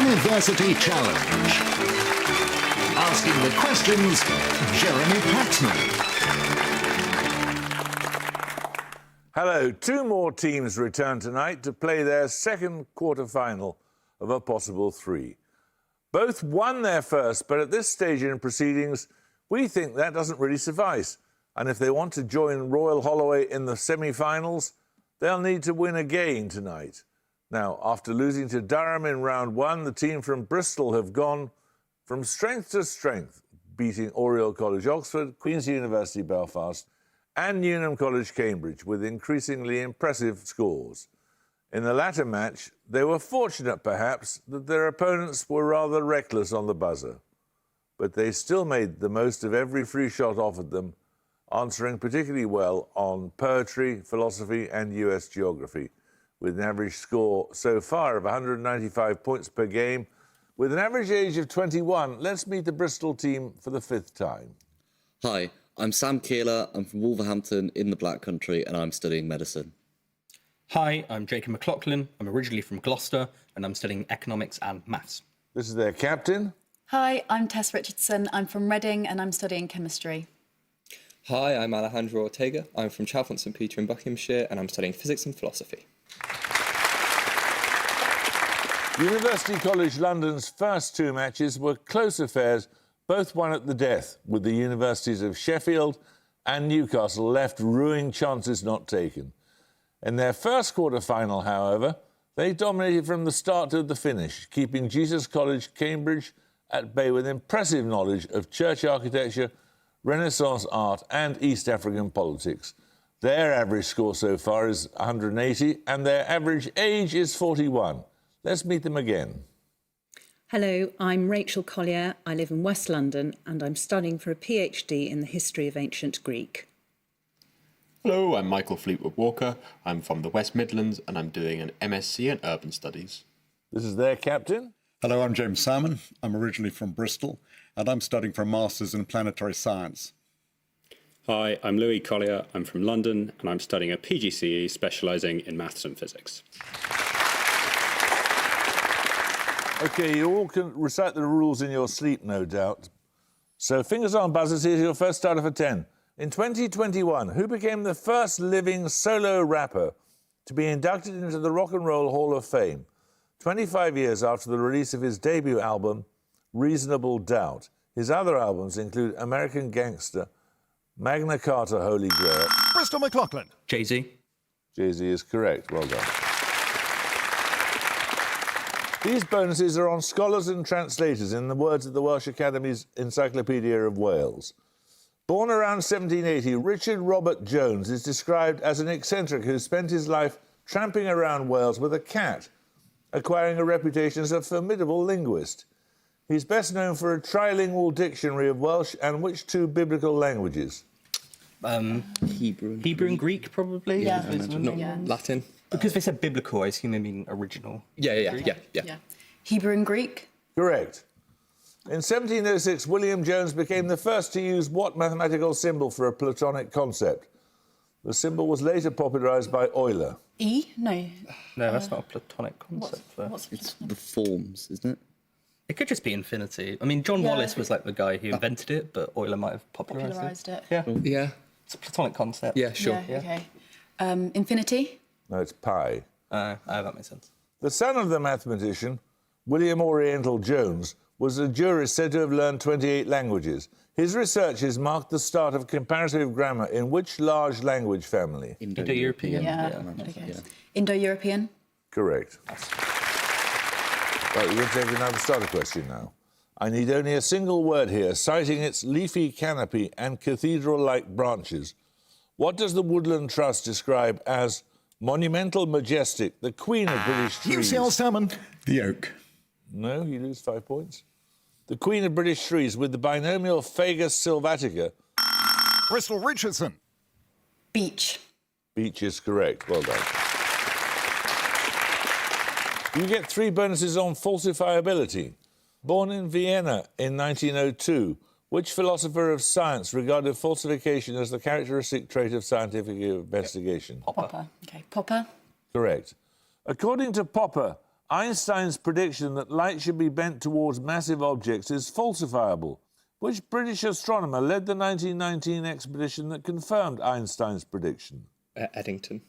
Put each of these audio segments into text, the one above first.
University Challenge. Asking the questions, Jeremy Paxman. Hello, two more teams return tonight to play their second quarter-final of a possible three. Both won their first, but at this stage in proceedings, we think that doesn't really suffice. And if they want to join Royal Holloway in the semi-finals, they'll need to win again tonight. Now, after losing to Durham in round one, the team from Bristol have gone from strength to strength, beating Oriel College Oxford, Queen's University Belfast and Newnham College Cambridge with increasingly impressive scores. In the latter match, they were fortunate, perhaps, that their opponents were rather reckless on the buzzer. But they still made the most of every free shot offered them, answering particularly well on poetry, philosophy and US geography, with an average score so far of 195 points per game. With an average age of 21, let's meet the Bristol team for the fifth time. Hi, I'm Sam Keeler. I'm from Wolverhampton in the Black Country and I'm studying medicine. Hi, I'm Jacob McLaughlin. I'm originally from Gloucester and I'm studying economics and maths. This is their captain. Hi, I'm Tess Richardson. I'm from Reading and I'm studying chemistry. Hi, I'm Alejandro Ortega. I'm from Chalfont St Peter in Buckinghamshire and I'm studying physics and philosophy. University College London's first two matches were close affairs, both won at the death, with the universities of Sheffield and Newcastle left ruining chances not taken. In their first quarter-final, however, they dominated from the start to the finish, keeping Jesus College, Cambridge at bay with impressive knowledge of church architecture, Renaissance art and East African politics. Their average score so far is 180 and their average age is 41. Let's meet them again. Hello, I'm Rachel Collier. I live in West London and I'm studying for a PhD in the history of ancient Greek. Hello, I'm Michael Fleetwood Walker. I'm from the West Midlands and I'm doing an MSc in Urban Studies. This is their captain. Hello, I'm James Salmon. I'm originally from Bristol and I'm studying for a Masters in Planetary Science. Hi, I'm Louis Collier. I'm from London and I'm studying a PGCE specialising in maths and physics. OK, you all can recite the rules in your sleep, no doubt. So fingers on buzzers, here's your first starter for 10. In 2021, who became the first living solo rapper to be inducted into the Rock and Roll Hall of Fame, 25 years after the release of his debut album, Reasonable Doubt? His other albums include American Gangster, Magna Carta Holy Grail. Bristol McLaughlin. Jay-Z. Jay-Z is correct. Well done. These bonuses are on scholars and translators, in the words of the Welsh Academy's Encyclopedia of Wales. Born around 1780, Richard Robert Jones is described as an eccentric who spent his life tramping around Wales with a cat, acquiring a reputation as a formidable linguist. He's best known for a trilingual dictionary of Welsh and which two biblical languages? Hebrew and Greek, probably? Yeah. Latin. Because they said biblical, I assume they mean original. Yeah. Hebrew and Greek? Correct. In 1706, William Jones became the first to use what mathematical symbol for a Platonic concept? The symbol was later popularised by Euler. E? No. No, that's not a Platonic concept. It's the forms, isn't it? It could just be infinity. I mean, John Wallis was like the guy who invented it, but Euler might have popularised it. Yeah. Yeah. It's a Platonic concept. Yeah, sure. Yeah, OK. Infinity? No, it's pi. That makes sense. The son of the mathematician, William Oriental Jones, was a jurist said to have learned 28 languages. His researches marked the start of comparative grammar in which large language family? Indo-European. Yeah. Indo-European? Correct. Right, we're going to take another starter question now. I need only a single word here, citing its leafy canopy and cathedral-like branches. What does the Woodland Trust describe as monumental, majestic, the queen of British trees? UCL Salmon. The oak. No, you lose 5 points. The queen of British trees with the binomial Fagus sylvatica. Bristol Richardson. Beach. Beach is correct. Well done. You get 3 bonuses on falsifiability. Born in Vienna in 1902, which philosopher of science regarded falsification as the characteristic trait of scientific investigation? Popper. OK. Popper? Correct. According to Popper, Einstein's prediction that light should be bent towards massive objects is falsifiable. Which British astronomer led the 1919 expedition that confirmed Einstein's prediction? Eddington.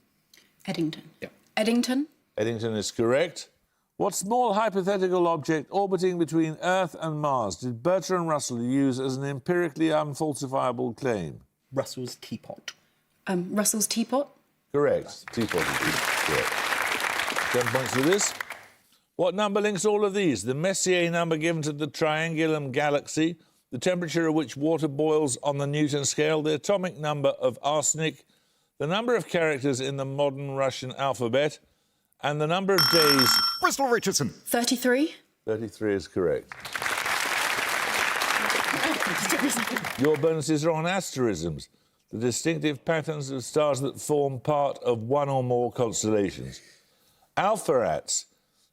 Eddington. Yeah. Eddington. Eddington is correct. What small hypothetical object orbiting between Earth and Mars did Bertrand Russell use as an empirically unfalsifiable claim? Russell's teapot. Russell's teapot. Correct. Teapot is correct. 10 points for this. What number links all of these? The Messier number given to the Triangulum galaxy, the temperature at which water boils on the Newton scale, the atomic number of arsenic, the number of characters in the modern Russian alphabet, and the number of days... Bristol Richardson. 33. 33 is correct. Your bonuses are on asterisms, the distinctive patterns of stars that form part of one or more constellations. Alpheratz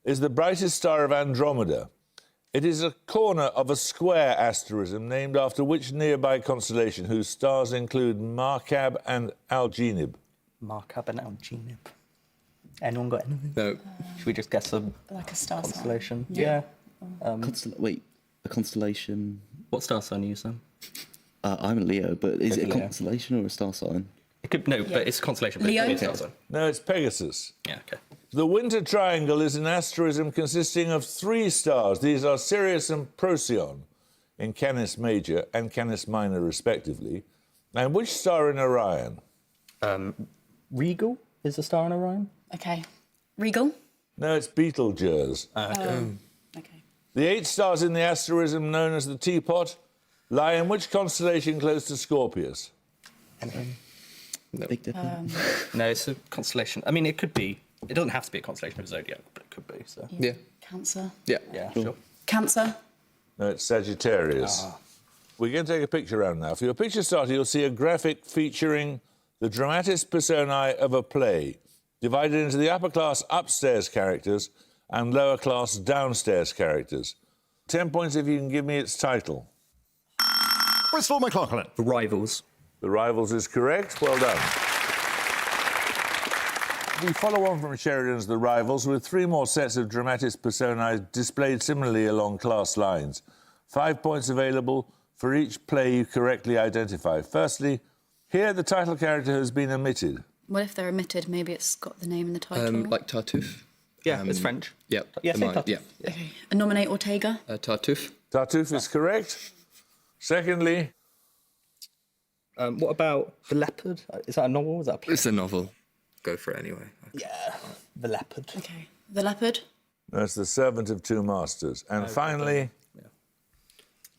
is the brightest star of Andromeda. It is a corner of a square asterism named after which nearby constellation whose stars include Markab and Algenib? Markab and Algenib. Anyone got anything? No. Should we just guess a Like a star sign. constellation? Yeah. Wait, a constellation. What star sign are you, Sam? I'm a Leo, but is it a Leo. constellation or a star sign? It could but it's a constellation. But Leo? It could be a star sign. No, it's Pegasus. Yeah. Okay. The Winter Triangle is an asterism consisting of 3 stars. These are Sirius and Procyon in Canis Major and Canis Minor, respectively. And which star in Orion? Regal is a star in Orion. Okay. Regal. No, it's Betelgeuse. Okay. The 8 stars in the asterism known as the Teapot lie in which constellation close to Scorpius? Big Dipper. No, it's a constellation. I mean, it could be. It doesn't have to be a constellation of zodiac, but it could be. So. Yeah. Cancer. Yeah. Yeah. Sure. Cancer. No, it's Sagittarius. We're going to take a picture round now. For your picture starter, you'll see a graphic featuring the dramatis personae of a play, divided into the upper class upstairs characters and lower class downstairs characters. 10 points if you can give me its title. Bristol McLaughlin. The Rivals. The Rivals is correct. Well done. We follow on from Sheridan's The Rivals with 3 more sets of dramatis personae displayed similarly along class lines. 5 points available for each play you correctly identify. Firstly, here the title character has been omitted. What if they're omitted? Maybe it's got the name in the title. Like Tartuffe. Yeah, it's French. Yeah. Yeah, say Tartuffe. Yeah. Okay. And nominate Ortega. Tartuffe. Tartuffe is correct. Secondly, What about The Leopard? Is that a novel? Is that a play? It's a novel. Go for it anyway. Yeah, The Leopard. Okay. The Leopard. that's The Servant of Two Masters. And finally,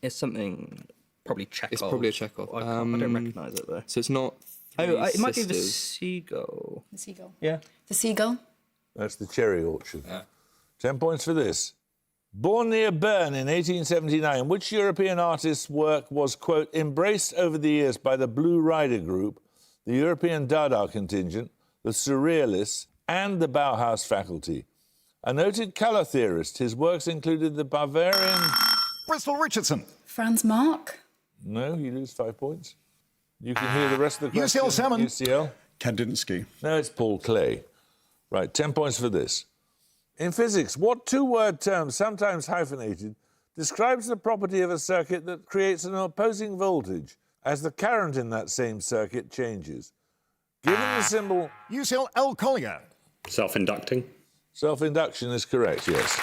It's something probably Chekhov. It's probably a Chekhov. I don't recognise it though. So it's not. Oh, Three it might be The Sisters. Seagull. The Seagull. Yeah. The Seagull. that's The Cherry Orchard. 10 points for this. Born near Bern in 1879, which European artist's work was, quote, embraced over the years by the Blue Rider Group, the European Dada contingent, the Surrealists, and the Bauhaus faculty? A noted colour theorist, his works included the Bavarian... Bristol Richardson. Franz Marc. No, you lose 5 points. You can hear the rest of the question. UCL Salmon. UCL. Kandinsky. No, it's Paul Clay. Right, 10 points for this. In physics, what 2-word term, sometimes hyphenated, describes the property of a circuit that creates an opposing voltage as the current in that same circuit changes? Given the symbol... UCL L. Collier. Self-inducting. Self-induction is correct, yes.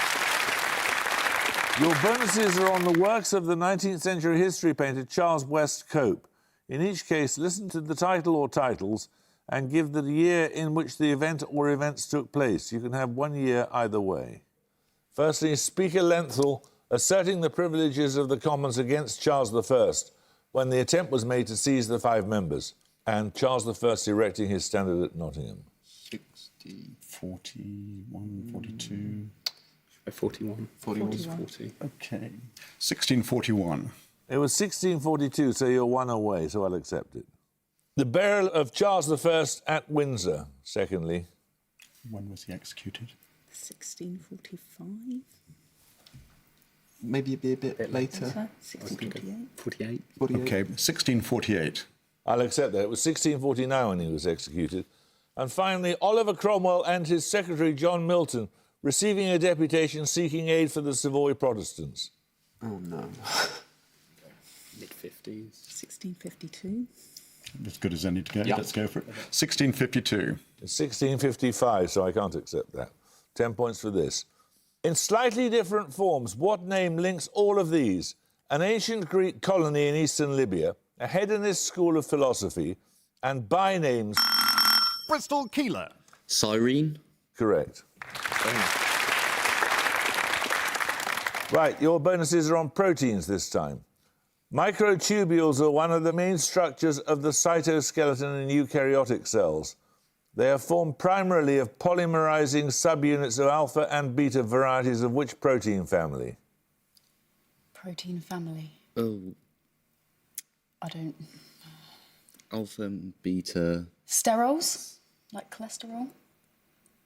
Your bonuses are on the works of the 19th century history painter Charles West Cope. In each case, listen to the title or titles and give the year in which the event or events took place. You can have 1 year either way. Firstly, Speaker Lenthal asserting the privileges of the Commons against Charles I when the attempt was made to seize the 5 members, and Charles I erecting his standard at Nottingham. 60, 41, 42... 41. 41. 40. OK. 1641. It was 1642, so you're 1 away, so I'll accept it. The burial of Charles I at Windsor, secondly. When was he executed? 1645? Maybe it'd be a bit later. 1648? 48. 48. OK, 1648. I'll accept that. It was 1649 when he was executed. And finally, Oliver Cromwell and his secretary, John Milton, receiving a deputation seeking aid for the Savoy Protestants? Oh no. Mid-50s. 1652. As good as any to go. Yeah. Let's go for it. 1652. It's 1655, so I can't accept that. 10 points for this. In slightly different forms, what name links all of these? An ancient Greek colony in eastern Libya, a hedonist school of philosophy, and by names. Bristol Keeler. Cyrene. Correct. Right, your bonuses are on proteins this time. Microtubules are one of the main structures of the cytoskeleton in eukaryotic cells. They are formed primarily of polymerizing subunits of alpha and beta varieties of which protein family? Protein family. Oh, I don't. alpha and beta. Sterols, like cholesterol.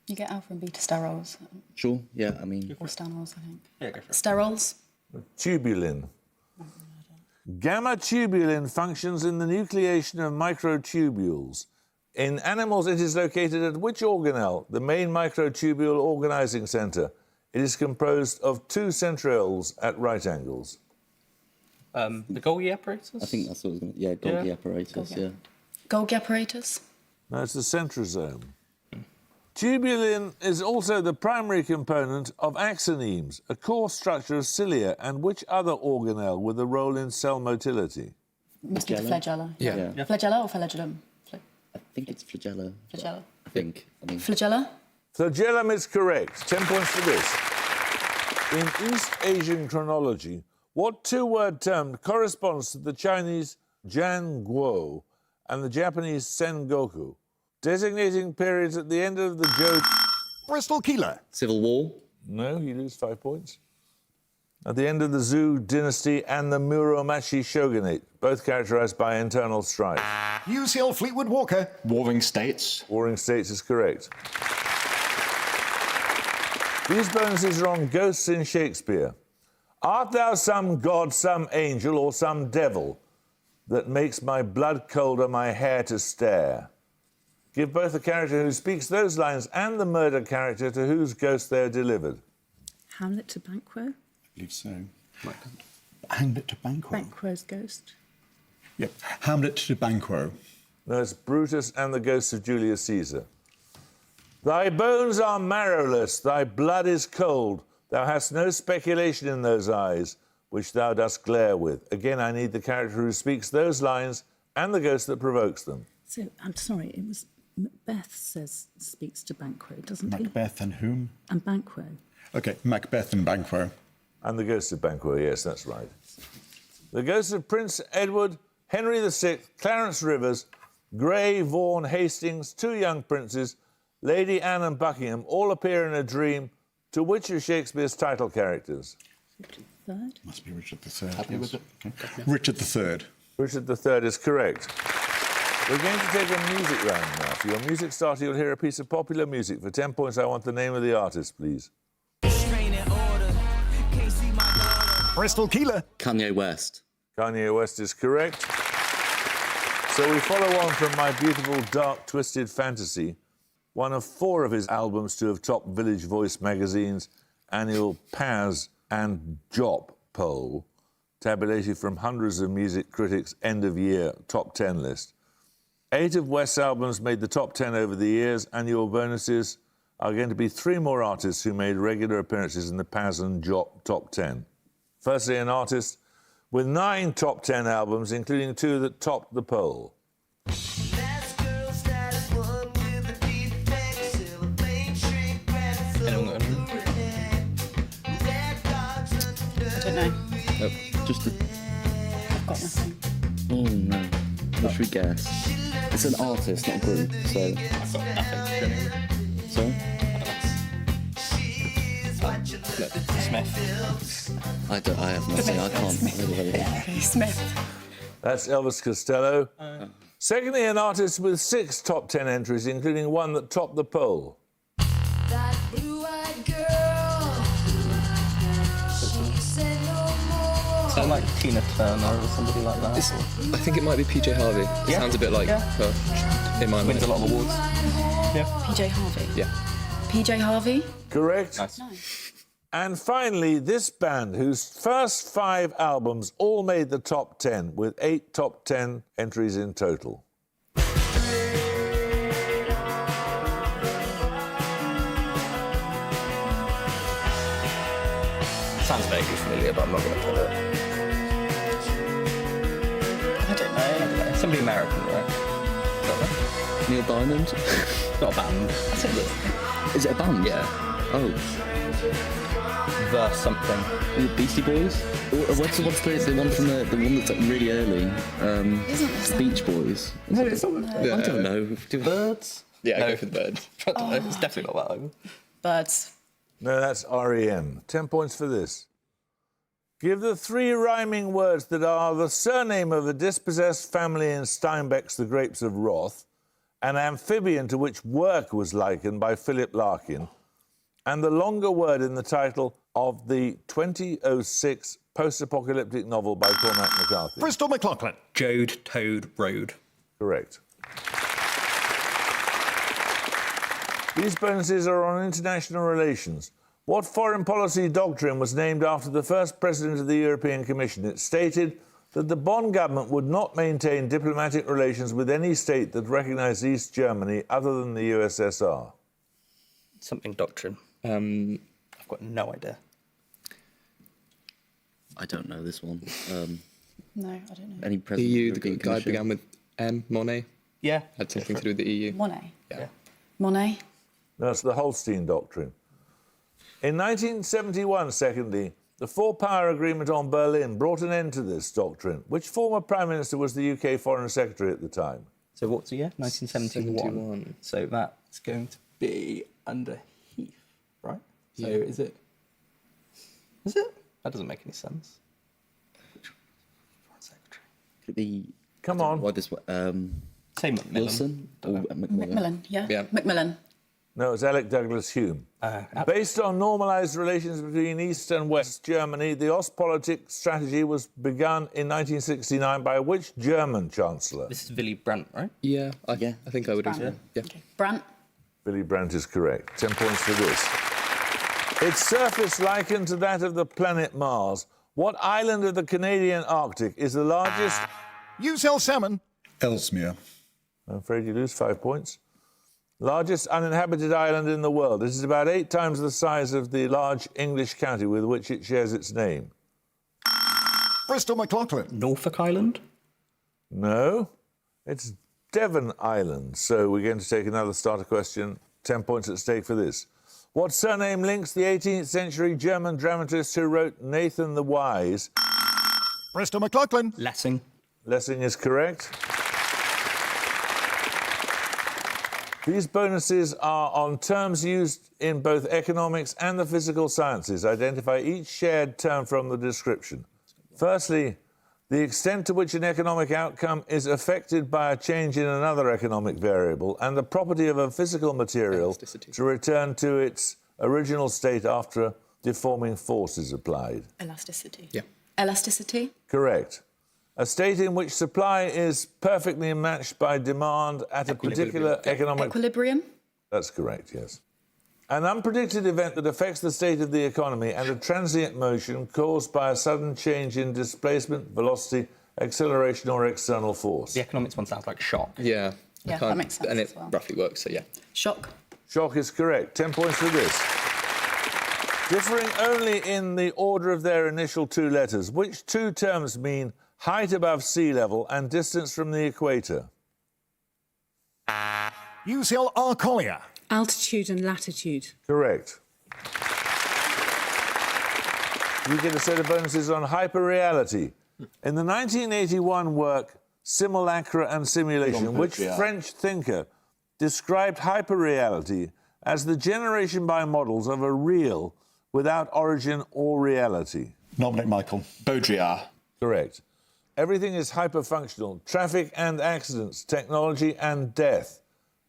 You get alpha and beta sterols, Sure, yeah, I mean. or stanols, I think. Yeah, go for it. Sterols. Tubulin. Gamma tubulin functions in the nucleation of microtubules. In animals, it is located at which organelle? The main microtubule organizing center. It is composed of two centrioles at right angles. The Golgi apparatus? I think that's what I was going to... Yeah, Golgi Yeah. apparatus, Golgi. yeah. Golgi apparatus. No, it's the centrosome. Tubulin is also the primary component of axonemes, a core structure of cilia, and which other organelle with a role in cell motility? Must be the flagella. Yeah. Yeah. Flagella or flagellum? I think it's flagella. Flagella. I think. I mean, Flagella. Flagellum is correct. 10 points for this. In East Asian chronology, what two-word term corresponds to the Chinese Jianguo and the Japanese Sengoku, designating periods at the end of the Zhou... Bristol Keeler. Civil War. No, you lose 5 points. At the end of the Zhou dynasty and the Muromachi shogunate, both characterized by internal strife. UCL Fleetwood Walker. Warring States. Warring States is correct. These bonuses are on ghosts in Shakespeare. Art thou some god, some angel, or some devil that makes my blood colder, my hair to stare? Give both the character who speaks those lines and the murder character to whose ghost they are delivered. Hamlet to Banquo. I believe so. Hamlet to Banquo. Banquo's ghost. Yep. Hamlet to Banquo. No, it's Brutus and the ghost of Julius Caesar. Thy bones are marrowless, thy blood is cold. Thou hast no speculation in those eyes, which thou dost glare with. Again, I need the character who speaks those lines and the ghost that provokes them. So, I'm sorry, it was Macbeth speaks to Banquo, doesn't he? Macbeth and whom? And Banquo. OK, Macbeth and Banquo. And the ghost of Banquo, yes, that's right. The ghosts of Prince Edward, Henry VI, Clarence Rivers, Grey, Vaughan, Hastings, two young princes, Lady Anne and Buckingham all appear in a dream to which of Shakespeare's title characters? Third. Must be Richard III. Happy with it? Okay. Richard III. Richard III is correct. We're going to take a music round now. For your music starter, you'll hear a piece of popular music. For 10 points, I want the name of the artist, please. Bristol Keeler. Kanye West. Kanye West is correct. So we follow on from My Beautiful Dark Twisted Fantasy, one of 4 of his albums to have topped Village Voice magazine's annual Paz and Jop poll, tabulated from hundreds of music critics' end-of-year top 10 list. 8 of West's albums made the top 10 over the years, and your bonuses are going to be 3 more artists who made regular appearances in the Paz and Jop top 10. Firstly, an artist with 9 top 10 albums, including 2 that topped the poll. Anyone got anything? Don't know. Nope. Just a... I've got nothing. Oh, no. What should we guess? It's an artist, not a group, so... I've got nothing. Genuinely. Sorry? Look, Smith. I have nothing. I can't. Smith. That's Elvis Costello. Secondly, an artist with 6 top 10 entries, including 1 that topped the poll. That blue-eyed girl, she said no more. So like Tina Turner or somebody like that. I think it might be PJ Harvey. It Yeah. sounds a bit like Yeah. her in my Wins mind. a lot of awards. Yeah. PJ Harvey. Yeah. PJ Harvey. Correct. Nice. And finally, this band, whose first 5 albums all made the top 10, with 8 top 10 entries in total. Sounds vaguely familiar, but I'm not going to put it. I don't know. Somebody American, right? Neil Diamond? Not a band. Is it a band? Yeah. Oh. The something. The Beastie Boys? Or what's the one from the one that's like really early? Beach Boys. No, it's not. I don't know. Birds? Yeah, No. go for the bird. I don't know. It's definitely not that either. Birds. No, that's REM. 10 points for this. Give the 3 rhyming words that are the surname of a dispossessed family in Steinbeck's The Grapes of Wrath, an amphibian to which work was likened by Philip Larkin, and the longer word in the title of the 2006 post-apocalyptic novel by Cormac McCarthy. Bristol McLaughlin. Jode, Toad, Road. Correct. These bonuses are on international relations. What foreign policy doctrine was named after the first president of the European Commission? It stated that the Bonn government would not maintain diplomatic relations with any state that recognised East Germany other than the USSR. Something doctrine. I've got no idea. I don't know this one. No, I don't know. Any president? EU, of the European guy Commission? began with M, Monet. Yeah. Had something to do with the EU. Monet. Yeah. Monet. That's the Holstein Doctrine. In 1971, secondly, the Four-Power Agreement on Berlin brought an end to this doctrine. Which former Prime Minister was the UK Foreign Secretary at the time? So what's the year? 1971. 71. So that's going to be under Heath, right? So is it? Is it? That doesn't make any sense. Foreign Secretary. Come on. Why this? Say Macmillan. Wilson? Or Macmillan, yeah? Yeah. Macmillan. No, it's Alec Douglas Hume. Based on normalised relations between East and West Germany, the Ostpolitik strategy was begun in 1969 by which German Chancellor? This is Willy Brandt, right? Yeah, I think I would agree. Brandt. Yeah. Okay. Brandt. Willy Brandt is correct. 10 points for this. Its surface likened to that of the planet Mars. What island of the Canadian Arctic is the largest? You sell salmon. Ellesmere. I'm afraid you lose 5 points. Largest uninhabited island in the world. It is about 8 times the size of the large English county with which it shares its name. Bristol McLaughlin. Norfolk Island? No, it's Devon Island. So we're going to take another starter question. 10 points at stake for this. What surname links the 18th century German dramatist who wrote Nathan the Wise? Bristol McLaughlin. Lessing. Lessing is correct. These bonuses are on terms used in both economics and the physical sciences. Identify each shared term from the description. Firstly, the extent to which an economic outcome is affected by a change in another economic variable and the property of a physical material Elasticity. to return to its original state after deforming force is applied. Elasticity. Yeah. Elasticity. Correct. A state in which supply is perfectly matched by demand at a particular economic... Equilibrium. That's correct, yes. An unpredicted event that affects the state of the economy and a transient motion caused by a sudden change in displacement, velocity, acceleration or external force. The economics one sounds like shock. Yeah. Yeah, that makes sense And as it well. roughly works, so yeah. Shock. Shock is correct. 10 points for this. Differing only in the order of their initial 2 letters, which 2 terms mean height above sea level and distance from the equator? You sell R. Collier. Altitude and latitude. Correct. You get a set of bonuses on hyperreality. In the 1981 work Simulacra and Simulation, which French thinker described hyperreality as the generation by models of a real without origin or reality? Nominate Michael. Baudrillard. Correct. Everything is hyperfunctional. Traffic and accidents, technology and death,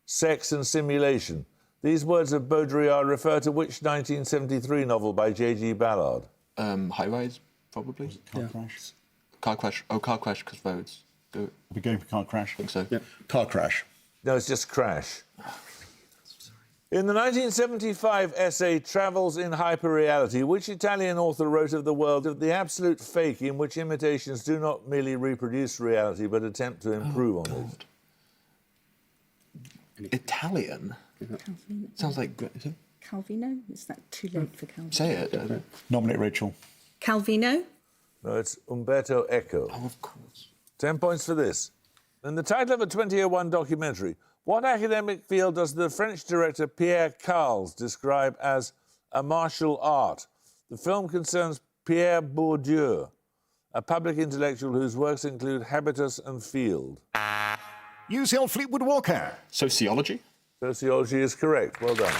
sex and simulation. These words of Baudrillard refer to which 1973 novel by J.G. Ballard? High Rise, probably. Car crash. Car crash. Oh, car crash, because roads. Are we going for car crash? I think so. Yeah. Car crash. No, it's just Crash. In the 1975 essay Travels in Hyperreality, which Italian author wrote of the world of the absolute fake in which imitations do not merely reproduce reality but attempt to improve on it? Italian? Calvino. Sounds like... Is it? Calvino? Is that too late for Calvino? Say it. Nominate Rachel. Calvino? No, it's Umberto Eco. Oh, of course. 10 points for this. In the title of a 2001 documentary, what academic field does the French director Pierre Carles describe as a martial art? The film concerns Pierre Bourdieu, a public intellectual whose works include Habitus and Field. Use Hill Fleetwood Walker. Sociology? Sociology is correct. Well done.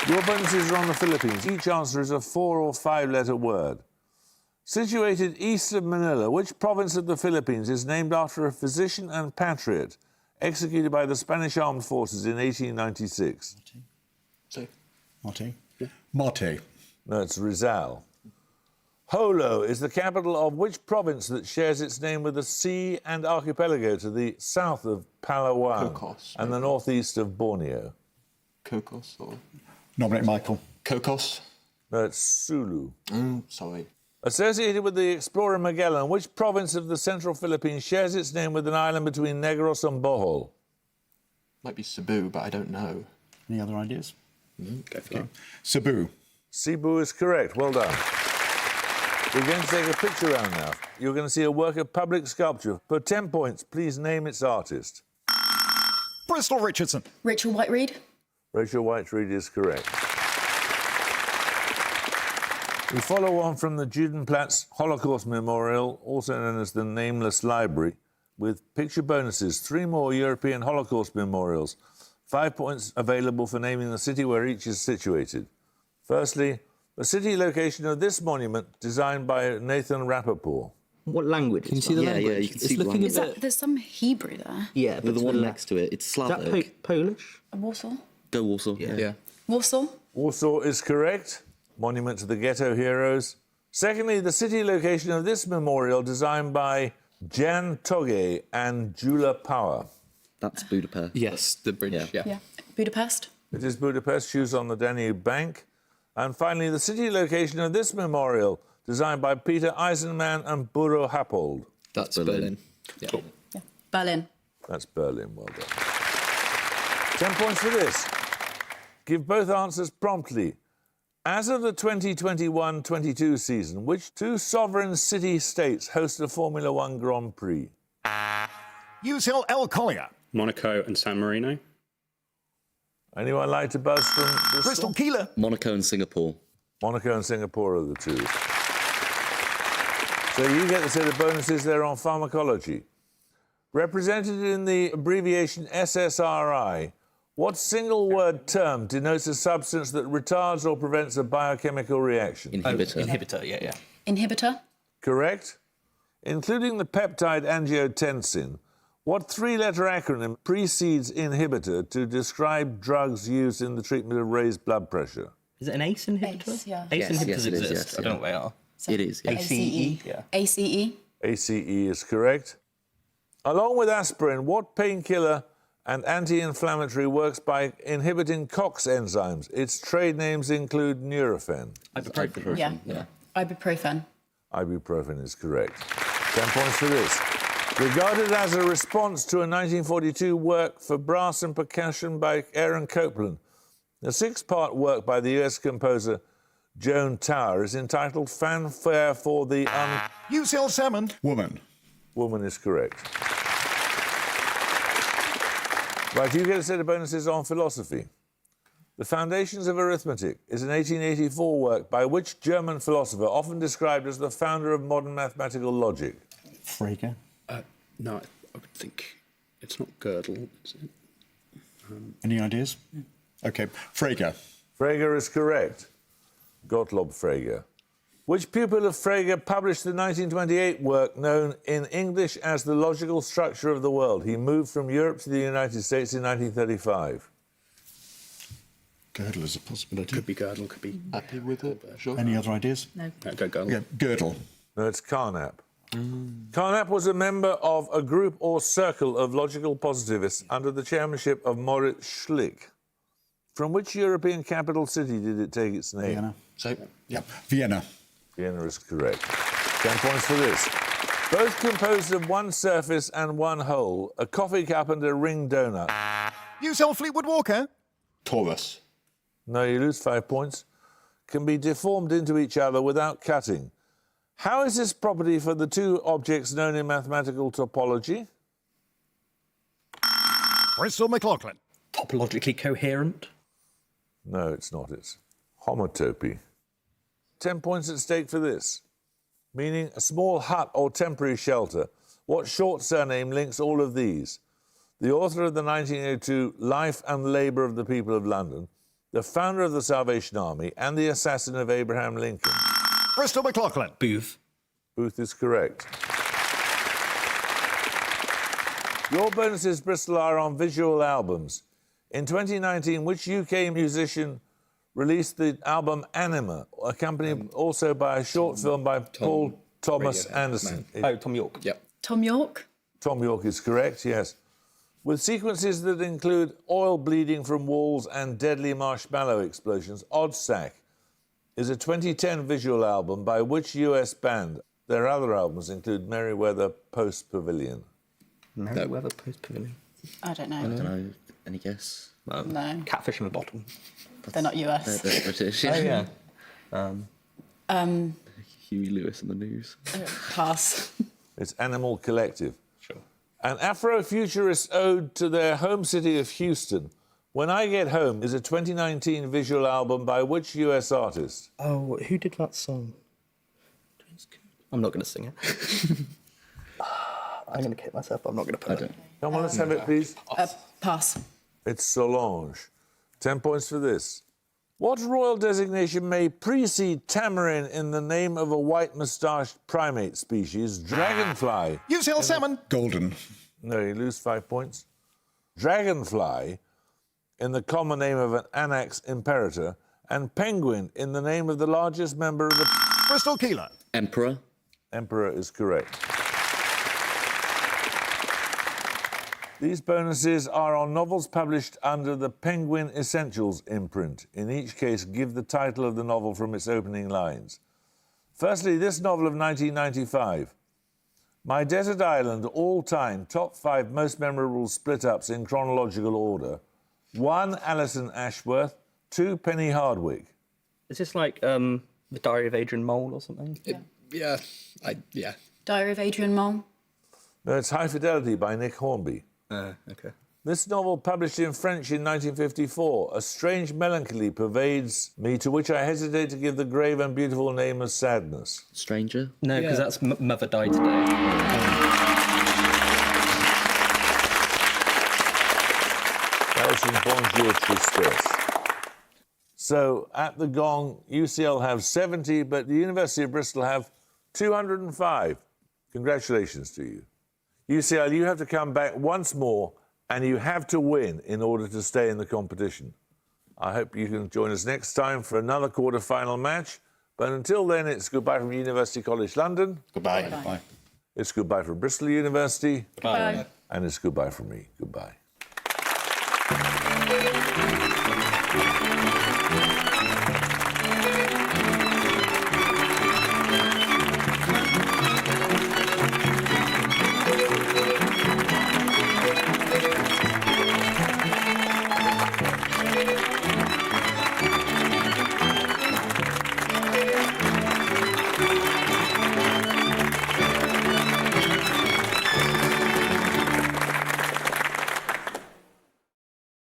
Your bonuses are on the Philippines. Each answer is a 4- or 5-letter word. Situated east of Manila, which province of the Philippines is named after a physician and patriot executed by the Spanish Armed Forces in 1896? Say. Mate. Mate. No, it's Rizal. Jolo is the capital of which province that shares its name with a sea and archipelago to the south of Palawan Cocos, and the northeast of Borneo? Cocos or... Nominate Michael. Cocos? No, it's Sulu. Sorry. Associated with the explorer Magellan, which province of the central Philippines shares its name with an island between Negros and Bohol? Might be Cebu, but I don't know. Any other ideas? Go for that. Cebu. Cebu is correct. Well done. We're going to take a picture round now. You're going to see a work of public sculpture. For 10 points, please name its artist. Bristol Richardson. Rachel Whiteread. Rachel Whiteread is correct. We follow on from the Judenplatz Holocaust Memorial, also known as the Nameless Library, with picture bonuses, 3 more European Holocaust memorials, 5 points available for naming the city where each is situated. Firstly, the city location of this monument, designed by Nathan Rappaport. What language? Can you see the Yeah, language? yeah, you can It's see the looking language. Is that, there's some Hebrew there. Yeah, but the to one the next to it, it's Is that Slavic. Polish? Warsaw. Go Warsaw. Yeah. Warsaw. Warsaw is correct. Monument to the ghetto heroes. Secondly, the city location of this memorial, designed by Jan Toge and Jula Power. That's Budapest. Yes, the bridge. Yeah. Yeah. Budapest. It is Budapest, shoes on the Danube bank. And finally, the city location of this memorial, designed by Peter Eisenman and Buro Happold. That's Berlin. Berlin. Yeah. Yeah. Berlin. That's Berlin, well done. 10 points for this. Give both answers promptly. As of the 2021-22 season, which 2 sovereign city-states host a Formula One Grand Prix? Use Hill L. Collier. Monaco and San Marino. Anyone like to buzz from Bristol? Bristol Keeler. Monaco and Singapore. Monaco and Singapore are the 2. So you get the set of bonuses there on pharmacology. Represented in the abbreviation SSRI, what single-word term denotes a substance that retards or prevents a biochemical reaction? Inhibitor. Inhibitor, yeah. Inhibitor. Correct. Including the peptide angiotensin, what 3-letter acronym precedes inhibitor to describe drugs used in the treatment of raised blood pressure? Is it an ACE inhibitor? ACE, yeah. ACE Yes, inhibitors yes, it is, exist. yes, I don't know yeah. what they are. It is, yeah. ACE, yeah. ACE. ACE is correct. Along with aspirin, what painkiller and anti-inflammatory works by inhibiting COX enzymes? Its trade names include Nurofen. Ibuprofen. Yeah. Ibuprofen. Ibuprofen is correct. 10 points for this. Regarded as a response to a 1942 work for brass and percussion by Aaron Copland, a 6-part work by the US composer Joan Tower is entitled Fanfare for the Use Hill Salmon. Woman. Woman is correct. Right, you get a set of bonuses on philosophy. The Foundations of Arithmetic is an 1884 work by which German philosopher, often described as the founder of modern mathematical logic? Frege. No, I would think it's not Gödel, is it? Any ideas? OK. Frege. Frege is correct. Gottlob Frege. Which pupil of Frege published the 1928 work known in English as The Logical Structure of the World? He moved from Europe to the United States in 1935. Gödel is a possibility. Could be Gödel, could be... Happy with it? Sure. Any other ideas? No. Go Gödel. Yeah, Gödel. No, it's Carnap. Carnap was a member of a group or circle of logical positivists under the chairmanship of Moritz Schlick. From which European capital city did it take its name? Vienna. So, yeah. Vienna. Vienna is correct. 10 points for this. Both composed of one surface and one hole, a coffee cup and a ring donut. You sell Fleetwood Walker? Taurus. No, you lose 5 points. Can be deformed into each other without cutting. How is this property for the two objects known in mathematical topology? Bristol McLaughlin. Topologically coherent. No, it's not. It's homotopy. 10 points at stake for this. Meaning a small hut or temporary shelter. What short surname links all of these? The author of the 1902 Life and Labour of the People of London, the founder of the Salvation Army, and the assassin of Abraham Lincoln. Bristol McLaughlin. Booth. Booth is correct. Your bonuses, Bristol, are on visual albums. In 2019, which UK musician released the album Anima, accompanied also by a short film by Paul Thomas Anderson? Tom York. Yep. Tom York. Tom York is correct, yes. With sequences that include oil bleeding from walls and deadly marshmallow explosions, Oddsack is a 2010 visual album by which US band? Their other albums include Merriweather Post Pavilion. Merriweather Post Pavilion. I don't know. I don't know. Any guess? No. Catfish in a bottle. They're not US. They're British. Oh, yeah. Huey Lewis in the news. Pass. It's Animal Collective. Sure. An Afrofuturist ode to their home city of Houston. When I Get Home is a 2019 visual album by which US artist? Oh, who did that song? I'm not going to sing it. I'm going to kick myself. I'm not going to put it. Come on, let's have it, please. Pass. It's Solange. 10 points for this. What royal designation may precede tamarin in the name of a white-moustached primate species? Dragonfly. You sell salmon? Golden. No, you lose 5 points. Dragonfly in the common name of an Anax imperator, and penguin in the name of the largest member of the... Bristol Keeler. Emperor. Emperor is correct. These bonuses are on novels published under the Penguin Essentials imprint. In each case, give the title of the novel from its opening lines. Firstly, this novel of 1995. My Desert Island, all-time, top 5 most memorable split-ups in chronological order. 1, Alison Ashworth. 2, Penny Hardwick. Is this like The Diary of Adrian Mole or something? Yeah. Diary of Adrian Mole. No, it's High Fidelity by Nick Hornby. Okay. This novel, published in French in 1954, a strange melancholy pervades me to which I hesitate to give the grave and beautiful name of sadness. Stranger. No, because that's Mother Died Today. That was from Bonjour Tristesse. So, at the gong, UCL have 70, but the University of Bristol have 205. Congratulations to you. UCL, you have to come back once more, and you have to win in order to stay in the competition. I hope you can join us next time for another quarter-final match. But until then, it's goodbye from University College London. Goodbye. Goodbye. It's goodbye from Bristol University. Goodbye. And it's goodbye from me. Goodbye.